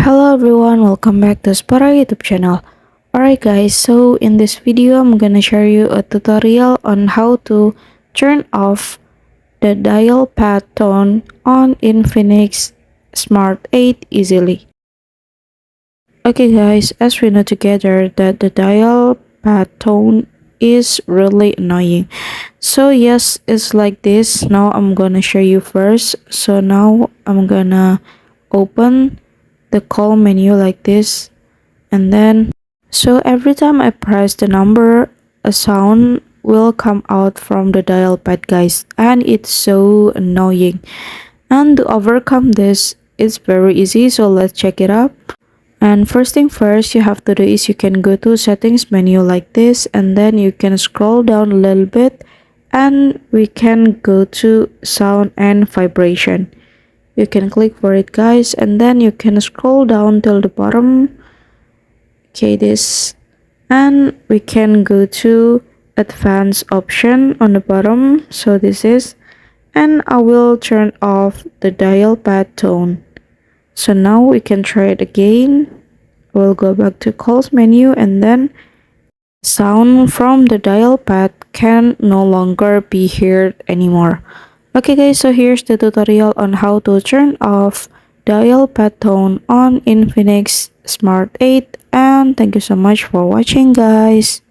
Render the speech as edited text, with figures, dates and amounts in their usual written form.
Hello everyone, welcome back to Spora YouTube channel. Alright guys, so in this video I'm gonna share you a tutorial on how to turn off the dial pad tone on Infinix Smart 8 easily. Okay guys, as we know together that the dial pad tone is really annoying. So yes, it's like this. Now I'm gonna show you first. So now I'm gonna open the call menu like this, and then so every time I press the number, a sound will come out from the dial pad guys, and it's so annoying. And to overcome this, it's very easy, so let's check it out. And first thing first you have to do is you can go to settings menu like this, and then you can scroll down a little bit and we can go to sound and vibration. You can click for it guys, and then you can scroll down till the bottom. Okay, this, and we can go to advanced option on the bottom. So this is, and I will turn off the dial pad tone. So now we can try it again. We'll go back to calls menu, and then sound from the dial pad can no longer be heard anymore. Okay guys, so here's the tutorial on how to turn off dial pad tone on Infinix Smart 8, and thank you so much for watching guys.